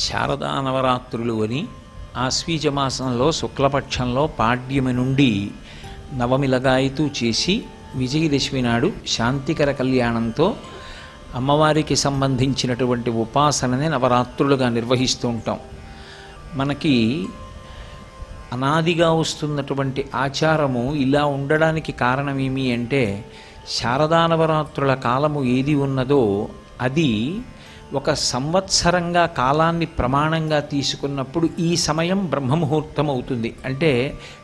శారదా నవరాత్రులు అని ఆశ్వీజమాసంలో శుక్లపక్షంలో పాడ్యమి నుండి నవమిలగాయతూ చేసి విజయదశమి నాడు శాంతికర కళ్యాణంతో అమ్మవారికి సంబంధించినటువంటి ఉపాసనని నవరాత్రులుగా నిర్వహిస్తూ ఉంటాం. మనకి అనాదిగా వస్తున్నటువంటి ఆచారము ఇలా ఉండడానికి కారణమేమి అంటే, శారదా నవరాత్రుల కాలము ఏది ఉన్నదో అది ఒక సంవత్సరంగా కాలాన్ని ప్రమాణంగా తీసుకున్నప్పుడు ఈ సమయం బ్రహ్మముహూర్తం అవుతుంది. అంటే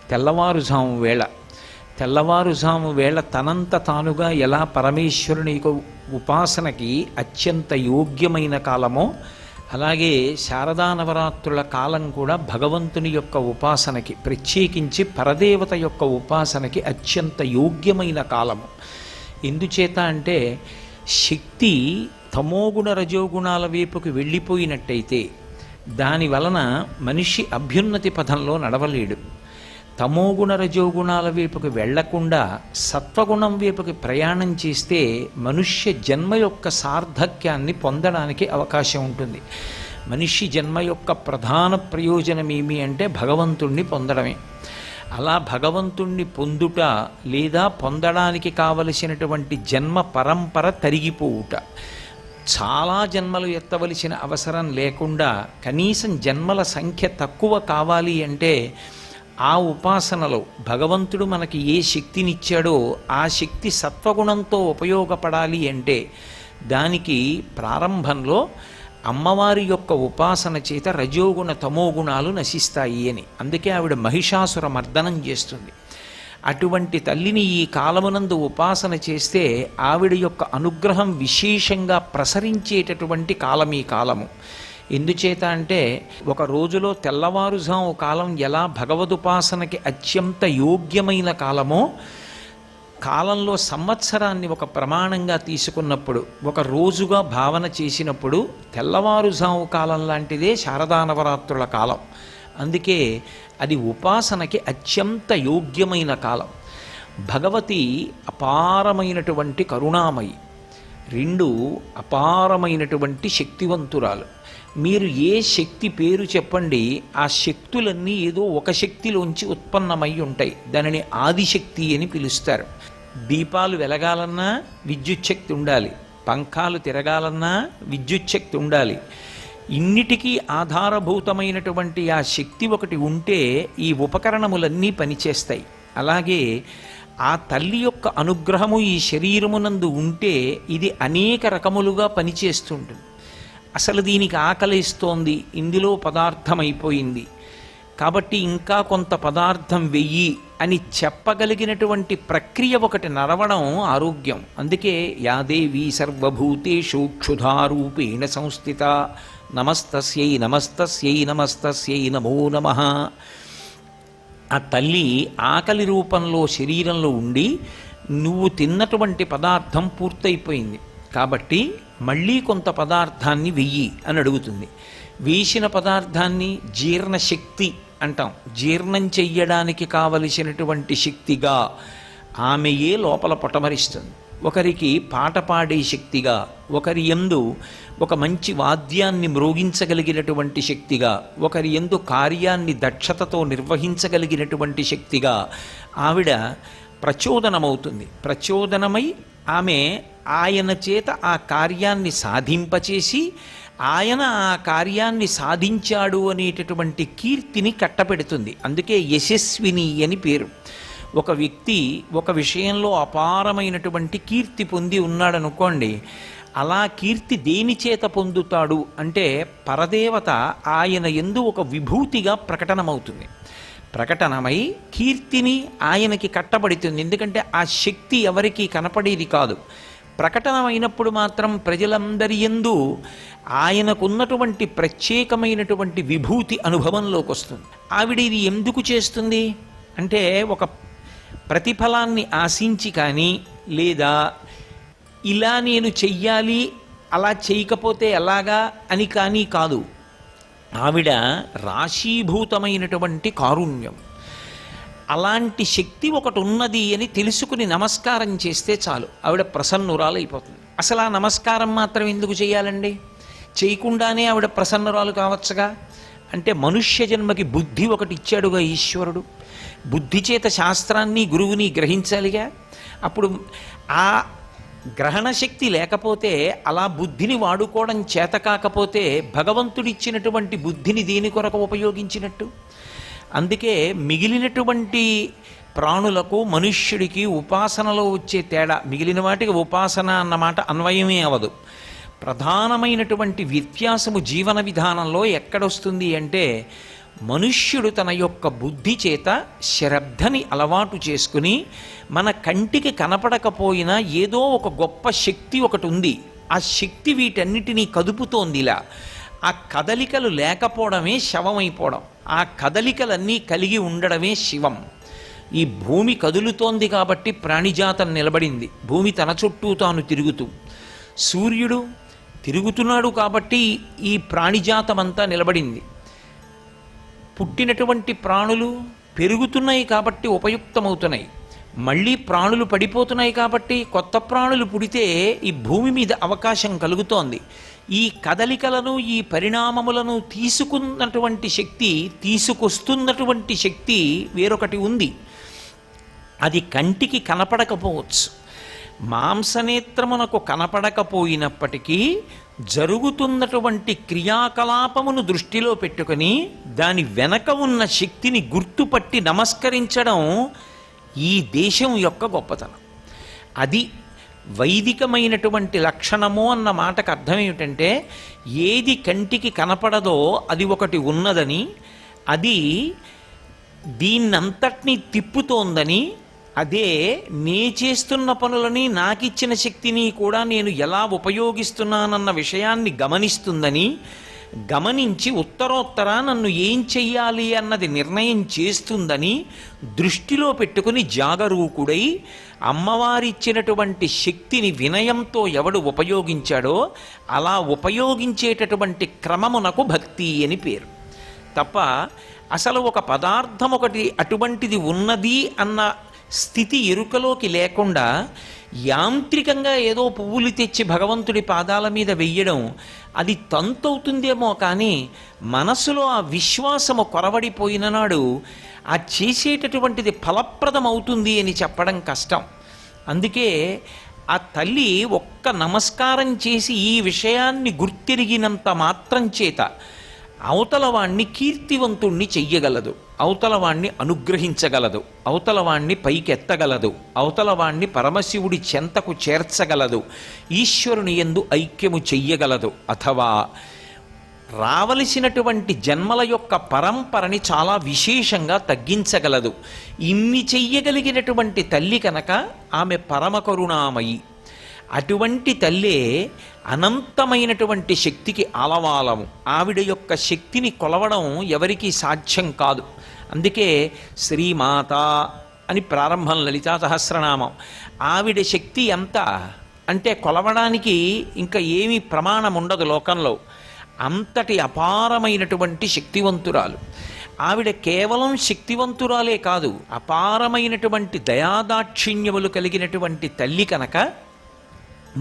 తెల్లవారుజాము వేళ తనంత తానుగా ఎలా పరమేశ్వరుని యొక్క ఉపాసనకి అత్యంత యోగ్యమైన కాలమో, అలాగే శారదా నవరాత్రుల కాలం కూడా భగవంతుని యొక్క ఉపాసనకి, ప్రత్యేకించి పరదేవత యొక్క ఉపాసనకి అత్యంత యోగ్యమైన కాలము. ఎందుచేత అంటే శక్తి తమోగుణ రజోగుణాల వైపుకి వెళ్ళిపోయినట్టయితే దాని వలన మనిషి అభ్యున్నతి పథంలో నడవలేడు. తమోగుణ రజోగుణాల వైపుకి వెళ్లకుండా సత్వగుణం వైపుకి ప్రయాణం చేస్తే మనుష్య జన్మ యొక్క సార్థక్యాన్ని పొందడానికి అవకాశం ఉంటుంది. మనిషి జన్మ యొక్క ప్రధాన ప్రయోజనం ఏమి అంటే భగవంతుణ్ణి పొందడమే. అలా భగవంతుణ్ణి పొందుట లేదా పొందడానికి కావలసినటువంటి జన్మ పరంపర తరిగిపోవుట, చాలా జన్మలు ఎత్తవలసిన అవసరం లేకుండా కనీసం జన్మల సంఖ్య తక్కువ కావాలి అంటే ఆ ఉపాసనలో భగవంతుడు మనకి ఏ శక్తినిచ్చాడో ఆ శక్తి సత్వగుణంతో ఉపయోగపడాలి అంటే దానికి ప్రారంభంలో అమ్మవారి యొక్క ఉపాసన చేత రజోగుణ తమోగుణాలు నశిస్తాయి అని. అందుకే ఆవిడ మహిషాసుర మర్దనం చేస్తుంది. అటువంటి తల్లిని ఈ కాలమునందు ఉపాసన చేస్తే ఆవిడ యొక్క అనుగ్రహం విశేషంగా ప్రసరించేటటువంటి కాలం ఈ కాలము. ఎందుచేత అంటే ఒక రోజులో తెల్లవారుజాము కాలం ఎలా భగవదుపాసనకి అత్యంత యోగ్యమైన కాలమో, కాలంలో సంవత్సరాన్ని ఒక ప్రమాణంగా తీసుకున్నప్పుడు, ఒక రోజుగా భావన చేసినప్పుడు తెల్లవారుజాము కాలం లాంటిదే శారదా నవరాత్రుల కాలం. అందుకే అది ఉపాసనకి అత్యంత యోగ్యమైన కాలం. భగవతి అపారమైనటువంటి కరుణామయి, రెండు అపారమైనటువంటి శక్తివంతురాలు. మీరు ఏ శక్తి పేరు చెప్పండి, ఆ శక్తులన్నీ ఏదో ఒక శక్తిలోంచి ఉత్పన్నమై ఉంటాయి. దానిని ఆదిశక్తి అని పిలుస్తారు. దీపాలు వెలగాలన్నా విద్యుచ్ఛక్తి ఉండాలి, పంఖాలు తిరగాలన్నా విద్యుచ్ఛక్తి ఉండాలి. ఇన్నిటికీ ఆధారభూతమైనటువంటి ఆ శక్తి ఒకటి ఉంటే ఈ ఉపకరణములన్నీ పనిచేస్తాయి. అలాగే ఆ తల్లి యొక్క అనుగ్రహము ఈ శరీరమునందు ఉంటే ఇది అనేక రకములుగా పనిచేస్తుంటుంది. అసలు దీనికి ఆకలిస్తోంది, ఇందులో పదార్థం అయిపోయింది కాబట్టి ఇంకా కొంత పదార్థం వెయ్యి అని చెప్పగలిగినటువంటి ప్రక్రియ ఒకటి నడవడం ఆరోగ్యం. అందుకే యాదేవి సర్వభూతేషు క్షుధారూపేణ సంస్థిత నమస్తస్యై నమస్తస్యై నమస్తస్యై నమో నమః. ఆ తల్లి ఆకలి రూపంలో శరీరంలో ఉండి నువ్వు తిన్నటువంటి పదార్థం పూర్తయిపోయింది కాబట్టి మళ్ళీ కొంత పదార్థాన్ని వెయ్యి అని అడుగుతుంది. వేసిన పదార్థాన్ని జీర్ణశక్తి అంటాం. జీర్ణం చెయ్యడానికి కావలసినటువంటి శక్తిగా ఆమెయే లోపల పొటమరిస్తుంది. ఒకరికి పాట పాడే శక్తిగా, ఒకరి యందు ఒక మంచి వాద్యాన్ని మ్రోగించగలిగినటువంటి శక్తిగా, ఒకరి యందు కార్యాన్ని దక్షతతో నిర్వహించగలిగినటువంటి శక్తిగా ఆవిడ ప్రచోదనమవుతుంది. ప్రచోదనమై ఆమె ఆయన చేత ఆ కార్యాన్ని సాధింపచేసి ఆయన ఆ కార్యాన్ని సాధించాడు అనేటటువంటి కీర్తిని కట్టపెడుతుంది. అందుకే యశస్విని అని పేరు. ఒక వ్యక్తి ఒక విషయంలో అపారమైనటువంటి కీర్తి పొంది ఉన్నాడనుకోండి, అలా కీర్తి దేని చేత పొందుతాడు అంటే పరదేవత ఆయన యందు ఒక విభూతిగా ప్రకటనమవుతుంది. ప్రకటనమై కీర్తిని ఆయనకి కట్టబడుతుంది. ఎందుకంటే ఆ శక్తి ఎవరికి కనపడేది కాదు. ప్రకటనమైనప్పుడు మాత్రం ప్రజలందరి యందు ఆయనకున్నటువంటి ప్రత్యేకమైనటువంటి విభూతి అనుభవంలోకి వస్తుంది. ఆవిడ ఇది ఎందుకు చేస్తుంది అంటే ఒక ప్రతిఫలాన్ని ఆశించి కానీ, లేదా ఇలా నేను చెయ్యాలి అలా చేయకపోతే ఎలాగా అని కానీ కాదు. ఆవిడ రాశీభూతమైనటువంటి కారుణ్యం. అలాంటి శక్తి ఒకటి ఉన్నది అని తెలుసుకుని నమస్కారం చేస్తే చాలు, ఆవిడ ప్రసన్నురాలైపోతుంది. అసలు ఆ నమస్కారం మాత్రం ఎందుకు చేయాలండి? చేయకుండానే ఆవిడ ప్రసన్నరాలు కావచ్చుగా. అంటే మనుష్య జన్మకి బుద్ధి ఒకటి ఇచ్చాడుగా ఈశ్వరుడు. బుద్ధి చేత శాస్త్రాన్ని గురువుని గ్రహించాలిగా. అప్పుడు ఆ గ్రహణ శక్తి లేకపోతే, అలా బుద్ధిని వాడుకోవడం చేత కాకపోతే భగవంతుడిచ్చినటువంటి బుద్ధిని దేని కొరకు ఉపయోగించినట్టు? అందుకే మిగిలినటువంటి ప్రాణులకు మనుష్యుడికి ఉపాసనలో వచ్చే తేడా, మిగిలిన వాటికి ఉపాసన అన్నమాట అన్వయమే అవదు. ప్రధానమైనటువంటి వ్యత్యాసము జీవన విధానంలో ఎక్కడొస్తుంది అంటే, మనుష్యుడు తన యొక్క బుద్ధి చేత శ్రద్ధని అలవాటు చేసుకుని, మన కంటికి కనపడకపోయినా ఏదో ఒక గొప్ప శక్తి ఒకటి ఉంది, ఆ శక్తి వీటన్నిటినీ కదుపుతోంది. ఇలా ఆ కదలికలు లేకపోవడమే శవమైపోవడం, ఆ కదలికలన్నీ కలిగి ఉండడమే శివం. ఈ భూమి కదులుతోంది కాబట్టి ప్రాణిజాతం నిలబడింది, భూమి తన చుట్టూ తాను తిరుగుతూ. సూర్యుడు తిరుగుతున్నాడు కాబట్టి ఈ ప్రాణిజాతం అంతా నిలబడింది. పుట్టినటువంటి ప్రాణులు పెరుగుతున్నాయి కాబట్టి ఉపయుక్తమవుతున్నాయి. మళ్ళీ ప్రాణులు పడిపోతున్నాయి కాబట్టి కొత్త ప్రాణులు పుడితే ఈ భూమి మీద అవకాశం కలుగుతోంది. ఈ కదలికలను, ఈ పరిణామములను తీసుకున్నటువంటి శక్తి, తీసుకొస్తున్నటువంటి శక్తి వేరొకటి ఉంది. అది కంటికి కనపడకపోవచ్చు, మాంసనేత్రమునకు కనపడకపోయినప్పటికీ జరుగుతున్నటువంటి క్రియాకలాపమును దృష్టిలో పెట్టుకొని దాని వెనక ఉన్న శక్తిని గుర్తుపట్టి నమస్కరించడం ఈ దేశం యొక్క గొప్పతనం. అది వైదికమైనటువంటి లక్షణము అన్న మాటకు అర్థం ఏమిటంటే, ఏది కంటికి కనపడదో అది ఒకటి ఉన్నదని, అది దీన్నంతటినీ తిప్పుతోందని, అదే నే చేస్తున్న పనులని, నాకిచ్చిన శక్తిని కూడా నేను ఎలా ఉపయోగిస్తున్నానన్న విషయాన్ని గమనిస్తుందని, గమనించి ఉత్తరోత్తర నన్ను ఏం చెయ్యాలి అన్నది నిర్ణయం చేస్తుందని దృష్టిలో పెట్టుకుని జాగరూకుడై, అమ్మవారిచ్చినటువంటి శక్తిని వినయంతో ఎవడు ఉపయోగించాడో అలా ఉపయోగించేటటువంటి క్రమమునకు భక్తి అని పేరు. తప్ప అసలు ఒక పదార్థం ఒకటి అటువంటిది ఉన్నది అన్న స్థితి ఎరుకలోకి లేకుండా యాంత్రికంగా ఏదో పువ్వులు తెచ్చి భగవంతుడి పాదాల మీద వెయ్యడం అది తంతవుతుందేమో, కానీ మనసులో ఆ విశ్వాసము కొరవడిపోయిన నాడు ఆ చేసేటటువంటిది ఫలప్రదం అవుతుంది అని చెప్పడం కష్టం. అందుకే ఆ తల్లి ఒక్క నమస్కారం చేసి ఈ విషయాన్ని గుర్తిరిగినంత మాత్రం చేత అవతలవాణ్ణి కీర్తివంతుణ్ణి చెయ్యగలదు, అవతలవాణ్ణి అనుగ్రహించగలదు, అవతలవాణ్ణి పైకెత్తగలదు, అవతలవాణ్ణి పరమశివుడి చెంతకు చేర్చగలదు, ఈశ్వరుని యందు ఐక్యము చెయ్యగలదు, అథవా రావలసినటువంటి జన్మల యొక్క పరంపరని చాలా విశేషంగా తగ్గించగలదు. ఇన్ని చెయ్యగలిగినటువంటి తల్లి కనుక ఆమె పరమ కరుణామయి. అటువంటి తల్లే అనంతమైనటువంటి శక్తికి ఆలవాలము. ఆవిడ యొక్క శక్తిని కొలవడం ఎవరికీ సాధ్యం కాదు. అందుకే శ్రీమాత అని ప్రారంభం లలితా సహస్రనామం. ఆవిడ శక్తి ఎంత అంటే కొలవడానికి ఇంకా ఏమీ ప్రమాణం ఉండదు లోకంలో. అంతటి అపారమైనటువంటి శక్తివంతురాలు ఆవిడ. కేవలం శక్తివంతురాలే కాదు, అపారమైనటువంటి దయాదాక్షిణ్యములు కలిగినటువంటి తల్లి కనుక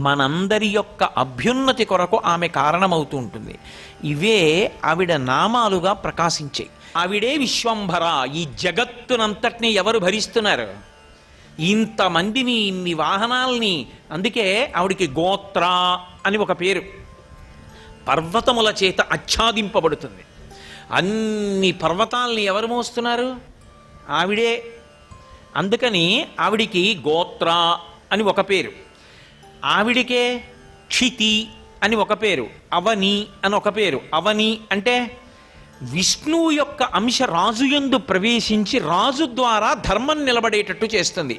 మనందరి యొక్క అభ్యున్నతి కొరకు ఆమె కారణమవుతూ ఉంటుంది. ఇవే ఆవిడ నామాలుగా ప్రకాశించాయి. ఆవిడే విశ్వంభర. ఈ జగత్తునంతటినీ ఎవరు భరిస్తున్నారు? ఇంతమందిని, ఇన్ని వాహనాల్ని. అందుకే ఆవిడికి గోత్ర అని ఒక పేరు. పర్వతముల చేత ఆచ్ఛాదింపబడుతుంది. అన్ని పర్వతాల్ని ఎవరు మోస్తున్నారు? ఆవిడే. అందుకని ఆవిడికి గోత్ర అని ఒక పేరు. ఆవిడికే క్షితి అని ఒక పేరు, అవని అని ఒక పేరు. అవని అంటే విష్ణువు యొక్క అంశ రాజుయందు ప్రవేశించి రాజు ద్వారా ధర్మం నిలబడేటట్టు చేస్తుంది.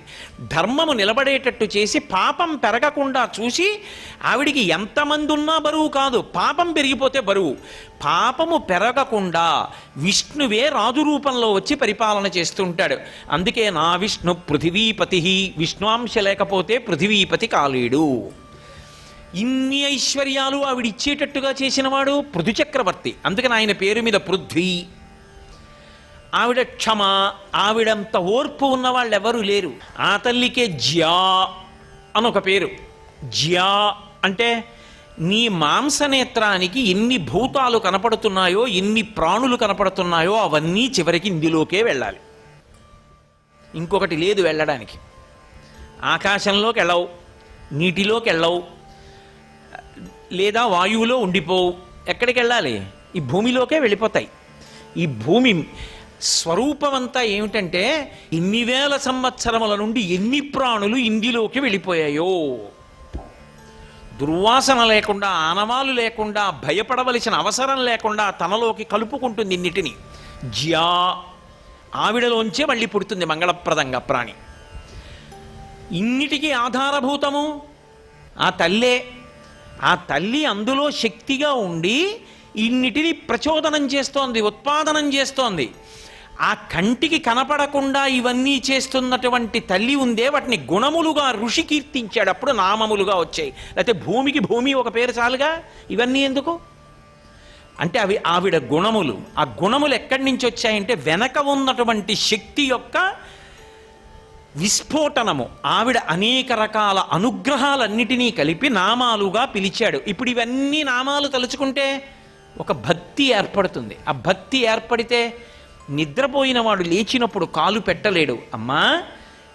ధర్మము నిలబడేటట్టు చేసి పాపం పెరగకుండా చూసి, ఆవిడికి ఎంతమంది ఉన్నా బరువు కాదు, పాపం పెరిగిపోతే బరువు. పాపము పెరగకుండా విష్ణువే రాజు రూపంలో వచ్చి పరిపాలన చేస్తుంటాడు. అందుకే నా విష్ణు పృథివీపతి, విష్ణువాంశ లేకపోతే పృథివీపతి కాలేడు. ఇన్ని ఐశ్వర్యాలు ఆవిడిచ్చేటట్టుగా చేసినవాడు పృథు చక్రవర్తి. అందుకని ఆయన పేరు మీద పృథ్వీ. ఆవిడ క్షమ. ఆవిడంత ఓర్పు ఉన్నవాళ్ళు ఎవరూ లేరు. ఆ తల్లికే జ్యా అని ఒక పేరు. జ్యా అంటే నీ మాంసనేత్రానికి ఎన్ని భూతాలు కనపడుతున్నాయో, ఎన్ని ప్రాణులు కనపడుతున్నాయో అవన్నీ చివరికి ఇందులోకే వెళ్ళాలి. ఇంకొకటి లేదు వెళ్ళడానికి. ఆకాశంలోకి వెళ్ళవు, నీటిలోకి వెళ్ళవు, లేదా వాయువులో ఉండిపోవు. ఎక్కడికి వెళ్ళాలి? ఈ భూమిలోకే వెళ్ళిపోతాయి. ఈ భూమి స్వరూపమంతా ఏమిటంటే ఇన్ని వేల సంవత్సరముల నుండి ఎన్ని ప్రాణులు ఇందులోకి వెళ్ళిపోయాయో. దుర్వాసన లేకుండా, ఆనవాలు లేకుండా, భయపడవలసిన అవసరం లేకుండా తనలోకి కలుపుకుంటుంది ఇన్నిటిని. జ్యా, ఆవిడలోంచే మళ్ళీ పుడుతుంది మంగళప్రదంగా ప్రాణి. ఇన్నిటికీ ఆధారభూతము ఆ తల్లే. ఆ తల్లి అందులో శక్తిగా ఉండి ఇన్నిటిని ప్రచోదనం చేస్తోంది, ఉత్పాదనం చేస్తోంది. ఆ కంటికి కనపడకుండా ఇవన్నీ చేస్తున్నటువంటి తల్లి ఉందే, వాటిని గుణములుగా ఋషి కీర్తించాడు. అప్పుడు నామములుగా వచ్చాయి. లేకపోతే భూమికి భూమి ఒక పేరు చాలుగా, ఇవన్నీ ఎందుకు అంటే అవి ఆవిడ గుణములు. ఆ గుణములు ఎక్కడి నుంచి వచ్చాయంటే వెనక ఉన్నటువంటి శక్తి యొక్క విస్ఫోటనము. ఆవిడ అనేక రకాల అనుగ్రహాలన్నిటినీ కలిపి నామాలుగా పిలిచాడు. ఇప్పుడు ఇవన్నీ నామాలు తలుచుకుంటే ఒక భక్తి ఏర్పడుతుంది. ఆ భక్తి ఏర్పడితే నిద్రపోయిన వాడు లేచినప్పుడు కాలు పెట్టలేడు. అమ్మా,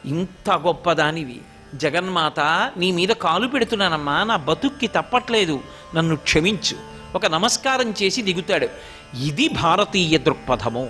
ఇంత గొప్పదానివి జగన్మాత, నీ మీద కాలు పెడుతున్నానమ్మా, నా బతుక్కి తప్పట్లేదు, నన్ను క్షమించు, ఒక నమస్కారం చేసి దిగుతాడు. ఇది భారతీయ దృక్పథము.